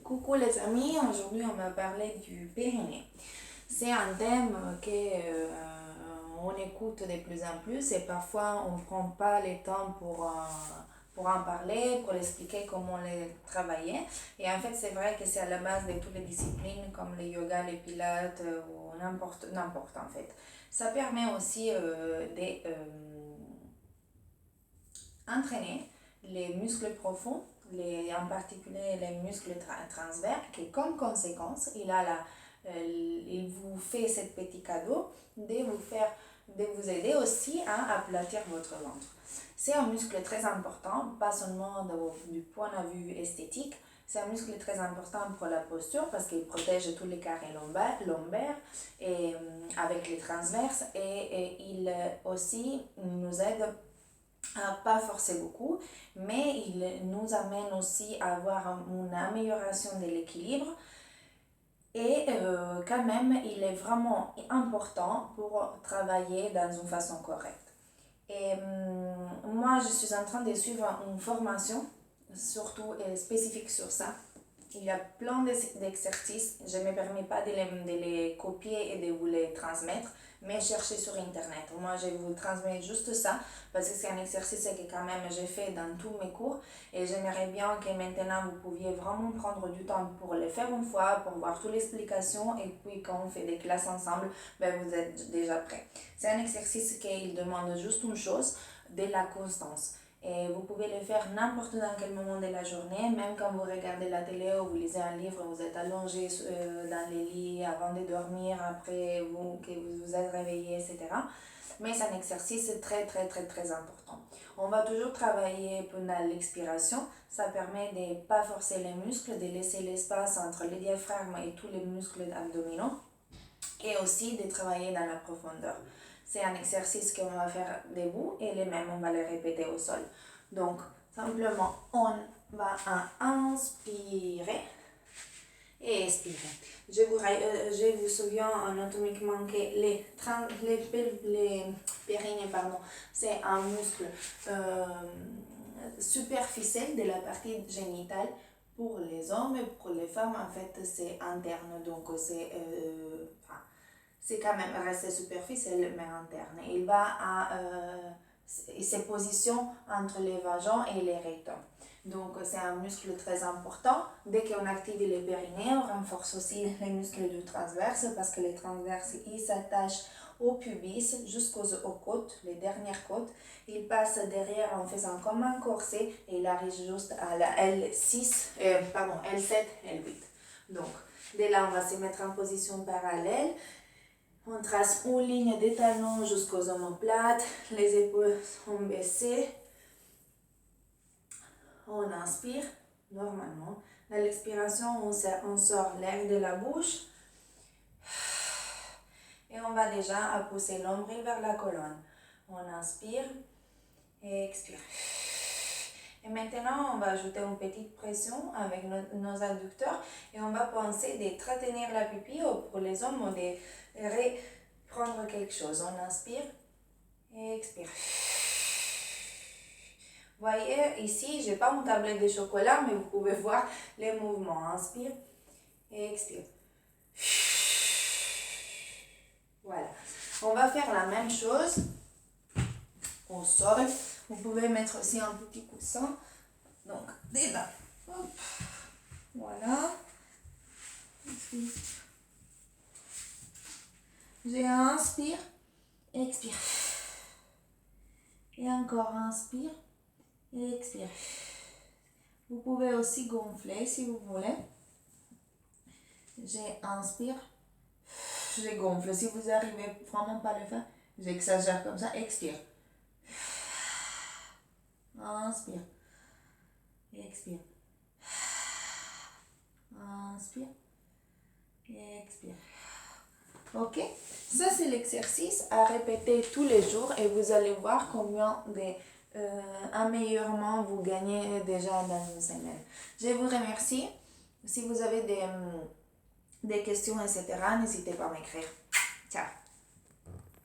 Coucou les amis, aujourd'hui on va parler du périnée. C'est un thème qu'on écoute de plus en plus et parfois on ne prend pas le temps pour en parler, pour l'expliquer comment le travailler. Et en fait c'est vrai que c'est à la base de toutes les disciplines comme le yoga, les pilates ou n'importe en fait. Ça permet aussi d'entraîner les muscles profonds, en particulier les muscles transverses, qui comme conséquence, il vous fait ce petit cadeau de vous aider aussi à aplatir votre ventre. C'est un muscle très important, pas seulement du point de vue esthétique, c'est un muscle très important pour la posture parce qu'il protège tous les carrés lombaires et, avec les transverses et il aussi nous aide à pas forcer beaucoup, mais il nous amène aussi à avoir une amélioration de l'équilibre et quand même il est vraiment important pour travailler dans une façon correcte. Et moi je suis en train de suivre une formation surtout spécifique sur ça. Il y a plein d'exercices, je ne me permets pas de les copier et de vous les transmettre, mais cherchez sur internet. Moi je vous transmets juste ça parce que c'est un exercice que quand même j'ai fait dans tous mes cours et j'aimerais bien que maintenant vous pouviez vraiment prendre du temps pour le faire une fois, pour voir toutes les explications et puis quand on fait des classes ensemble, vous êtes déjà prêts. C'est un exercice qui demande juste une chose, de la constance. Et vous pouvez le faire n'importe dans quel moment de la journée, même quand vous regardez la télé ou vous lisez un livre, vous êtes allongé dans les lits avant de dormir, après que vous vous êtes réveillé, etc. Mais c'est un exercice très important. On va toujours travailler pendant l'expiration, ça permet de ne pas forcer les muscles, de laisser l'espace entre le diaphragme et tous les muscles abdominaux et aussi de travailler dans la profondeur. C'est un exercice qu'on va faire debout et les mêmes, on va les répéter au sol. Donc, simplement, on va inspirer et expirer. Je vous souviens anatomiquement que les périnées, c'est un muscle superficiel de la partie génitale pour les hommes et pour les femmes, en fait, c'est interne. Donc, c'est quand même resté superficiel mais interne. Il se positionne entre les vagins et les rectums. Donc c'est un muscle très important. Dès qu'on active les périnées, on renforce aussi les muscles du transverse parce que les transverses, ils s'attachent au pubis jusqu'aux côtes, les dernières côtes. Il passe derrière en faisant comme un corset et il arrive juste à la L7, L8. Donc dès là, on va se mettre en position parallèle. On trace une ligne des talons jusqu'aux omoplates, les épaules sont baissées. On inspire normalement. À l'expiration, on sort l'air de la bouche. Et on va déjà pousser l'ombril vers la colonne. On inspire et expire. Et maintenant, on va ajouter une petite pression avec nos adducteurs et on va penser de retenir la pupille ou pour les hommes de reprendre quelque chose. On inspire et expire. Vous voyez, ici, je n'ai pas mon tablette de chocolat, mais vous pouvez voir les mouvements. Inspire et expire. Voilà. On va faire la même chose au sol. Vous pouvez mettre aussi un petit coussin. Donc, déjà, hop, voilà. J'inspire, expire. Et encore inspire et expire. Vous pouvez aussi gonfler si vous voulez. J'inspire, je gonfle. Si vous n'arrivez vraiment pas à le faire, j'exagère comme ça, expire. Inspire. Expire. Inspire. Expire. Ok? Ça, c'est l'exercice à répéter tous les jours et vous allez voir combien d'améliorements vous gagnez déjà dans une semaine. Je vous remercie. Si vous avez des questions, etc., n'hésitez pas à m'écrire. Ciao!